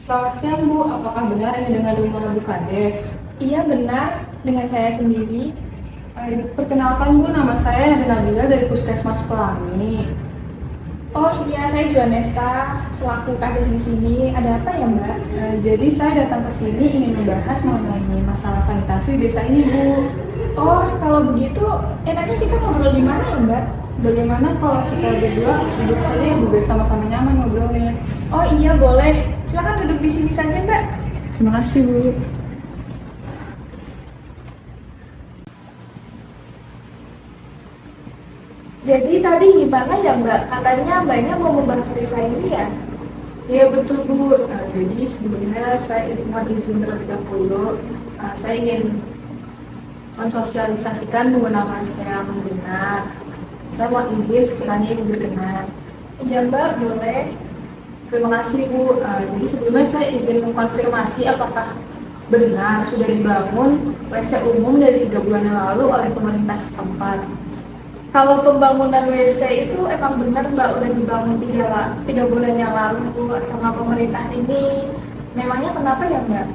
Selamat siang Bu, apakah benar ini dengan rumah Bu Kades? Iya benar, dengan saya sendiri. Perkenalkan Bu, nama saya Nabila dari Puskesmas Pelangi. Oh iya, saya juga Nesta, selaku kader di sini. Ada apa ya Mbak? Jadi saya datang ke sini ingin membahas mengenai masalah sanitasi di desa ini Bu. Oh, kalau begitu enaknya kita ngobrol di mana ya Mbak? Bagaimana kalau kita berdua duduk saja ya Bu, biar sama-sama nyaman ngobrolnya. Oh iya boleh, silakan duduk di sini saja Mbak. Terima kasih Bu. Jadi tadi gimana ya Mbak? Katanya Mbaknya mau membahas desa ini ya? Iya betul Bu. Jadi sebelumnya saya mohon izin terlebih dahulu. Saya ingin mensosialisasikan menggunakan saya yang benar. Saya mohon izin sekiranya Ibu berkenan. Iya Mbak, boleh. Terima kasih Bu. Jadi sebelumnya saya izin mengkonfirmasi apakah benar sudah dibangun WC umum dari 3 bulan yang lalu oleh pemerintah setempat. Kalau pembangunan WC itu emang benar Mbak, udah dibangun 3 bulan yang lalu Bu, sama pemerintah sini. Memangnya kenapa ya Mbak?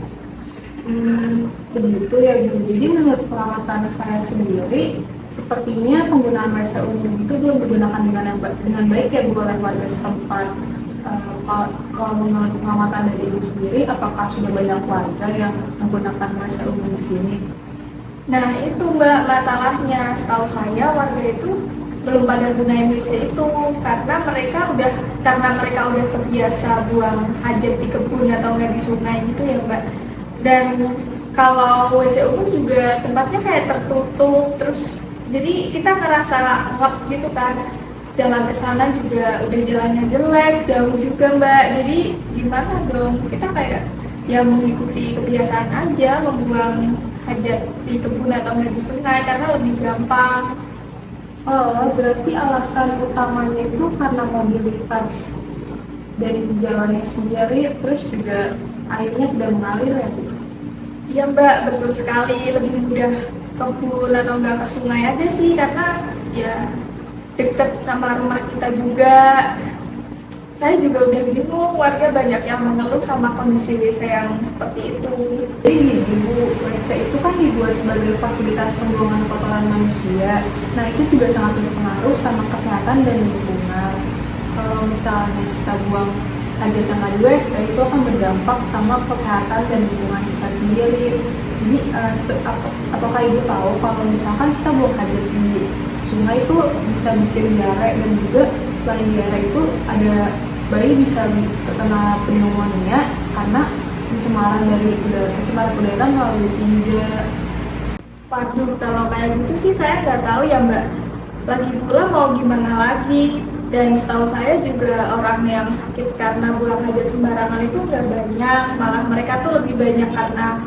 Begitu ya Bu. Jadi menurut pengamatan saya sendiri, sepertinya penggunaan WC umum itu belum digunakan dengan baik ya Bu oleh warga setempat. Kalau menurut pengamatan dari Ibu sendiri, apakah sudah banyak warga yang menggunakan WC umum di sini? Nah itu Mbak masalahnya, setahu saya warga itu belum pada gunain WC itu karena mereka udah terbiasa buang hajat di kebun atau nggak di sungai gitu ya Mbak. Dan kalau WC umum juga tempatnya kayak tertutup, terus jadi kita ngerasa ngap gitu kan. Jalan ke sana juga udah jalannya jelek, jauh juga Mbak. Jadi gimana dong? Kita kayak ya mengikuti kebiasaan aja membuang hajat di kebun atau di sungai karena lebih gampang. Oh, berarti alasan utamanya itu karena mobilitas dari jalannya sendiri, terus juga airnya tidak mengalir ya Bu? Iya Mbak, betul sekali, lebih mudah ke kebun atau enggak ke sungai aja sih karena ya deket sama rumah kita juga. Saya juga udah bingung, warga banyak yang mengeluh sama kondisi WC yang seperti itu. Jadi gini Bu, WC itu kan dibuat sebagai fasilitas pembuangan kotoran manusia. Nah itu juga sangat berpengaruh sama kesehatan dan lingkungan. Kalau misalnya kita buang hajat yang ada di WC, itu akan berdampak sama kesehatan dan lingkungan kita sendiri. Jadi apakah Ibu tahu kalau misalkan kita buang hajat di sungai itu bisa bikin diare, dan juga selain diare itu ada bayi bisa terkena pneumonia karena pencemaran udara melalui tinja. Waduh, kalau kayak gitu sih saya nggak tahu ya Mbak. Lagi pula mau gimana lagi? Dan setahu saya juga orang yang sakit karena buang hajat sembarangan itu nggak banyak, malah mereka tuh lebih banyak karena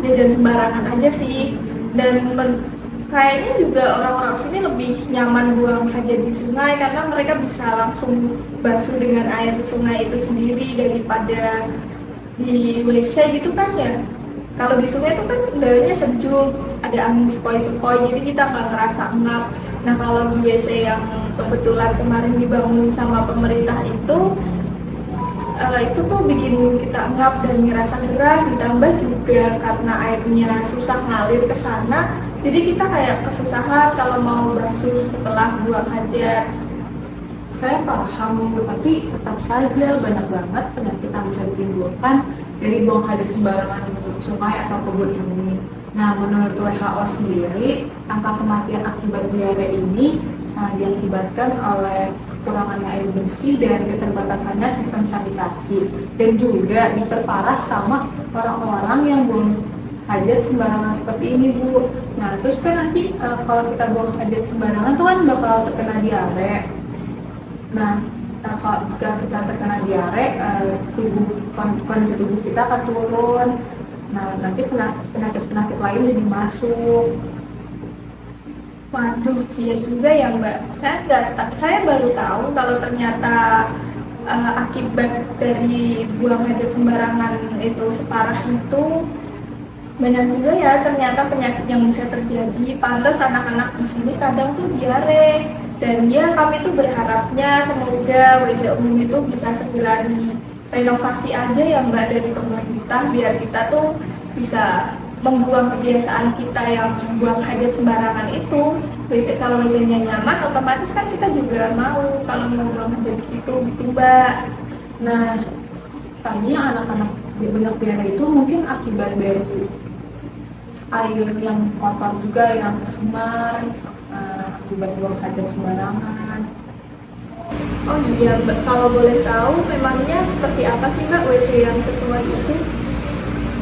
jajan sembarangan aja sih. Dan kayaknya juga orang-orang sini lebih nyaman buang hajat di sungai karena mereka bisa langsung basuh dengan air sungai itu sendiri daripada di WC gitu kan ya. Kalau di sungai itu kan udaranya sejuk, ada angin sepoi-sepoi, jadi kita nggak ngerasa ngap. Nah kalau di WC yang kebetulan kemarin dibangun sama pemerintah itu tuh bikin kita ngap dan ngerasa gerah, ditambah juga karena airnya susah ngalir ke sana, jadi kita kayak kesusahan kalau mau basuh setelah buang hajat. Saya paham, tapi tetap saja banyak banget penyakit yang bisa ditimbulkan dari buang hajat sembarangan di sungai atau kebun ini. Nah, menurut WHO sendiri, angka kematian akibat diare ini diakibatkan oleh kekurangannya air bersih dan keterbatasannya sistem sanitasi, dan juga diperparah sama orang-orang yang buang hajat sembarangan seperti ini Bu. Nah, terus kan nanti kalau kita buang hajat sembarangan tuh kan bakal terkena diare. Nah, kalau jika kita terkena diare, kondisi tubuh kita akan turun. Nah, nanti penyakit lain jadi masuk. Waduh, iya juga ya Mbak. Saya baru tahu kalau ternyata akibat dari buang hajat sembarangan itu separah itu. Banyak juga ya ternyata penyakit yang bisa terjadi. Pantas anak-anak di sini kadang tuh diare. Dan ya kami tuh berharapnya semoga WC umum itu bisa segera renovasi aja ya Mbak dari pemerintah biar kita tuh bisa membuang kebiasaan kita yang buang hajat sembarangan itu. Kalau misalnya nyaman, otomatis kan kita juga mau kalau mau buang hajat di situ gitu Mbak. Nah, tadinya anak-anak di banyak daerah itu mungkin akibat dari air yang kotor juga yang tercemar, akibat buang hajat sembarangan. Oh iya Mbak, kalau boleh tahu memangnya seperti apa sih Mbak WC yang sesuai itu?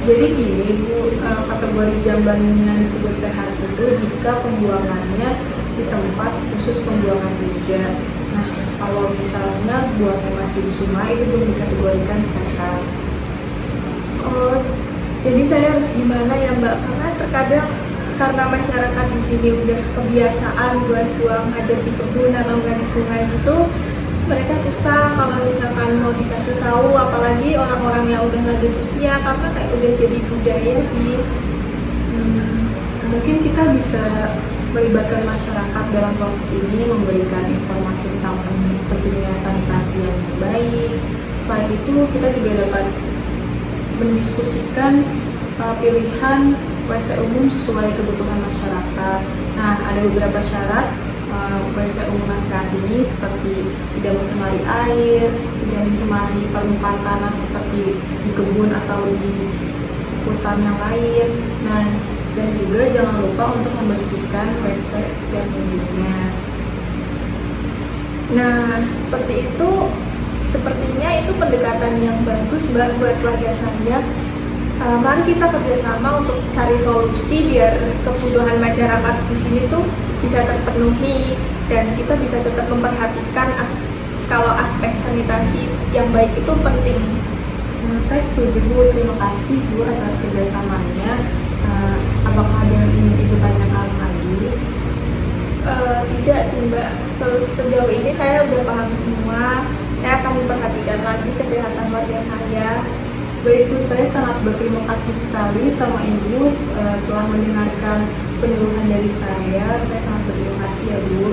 Jadi gini Bu, kategori jambannya disebut sehat itu jika pembuangannya di tempat khusus pembuangan beja. Nah, kalau misalnya buangnya masih di sungai itu belum dikategorikan sehat. Oh, jadi saya harus gimana ya Mbak? Karena terkadang karena masyarakat di sini udah kebiasaan buat buang hajat di kebun atau nggak di sungai gitu, mereka susah kalau misalkan mau dikasih tahu, apalagi orang-orang yang udah lanjut usia karena kayak udah jadi budaya sih. Mungkin kita bisa melibatkan masyarakat dalam proses ini, memberikan informasi tentang pentingnya sanitasi yang baik. Selain itu, kita juga dapat mendiskusikan pilihan WC umum sesuai kebutuhan masyarakat. Nah, ada beberapa syarat WC umum saat ini seperti tidak mencemari air, tidak mencemari permukaan tanah seperti di kebun atau di hutan yang lain. Nah, dan juga jangan lupa untuk membersihkan WC setiap minggunya. Nah, seperti itu, sepertinya itu pendekatan yang bagus Mbak buat keluarga saya. Mari kita kerjasama untuk cari solusi biar kebutuhan masyarakat di sini tuh bisa terpenuhi dan kita bisa tetap memperhatikan kalau aspek sanitasi yang baik itu penting. Saya setuju Bu, terima kasih Bu atas kerjasamanya. Apakah ada yang ingin Ibu tanyakan lagi? Tidak sih Mbak, sejauh ini saya udah paham semua. Saya akan memperhatikan lagi kesehatan keluarga saya. Baik Bu, saya sangat berterima kasih sekali sama Ibu telah mendengarkan penyuluhan dari saya. Saya sangat berterima kasih ya Bu.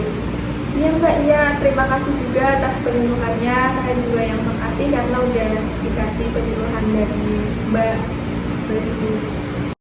Iya Mbak, iya terima kasih juga atas penyuluhannya. Saya juga yang makasih karena udah dikasih penyuluhan dari Mbak. Baik Bu.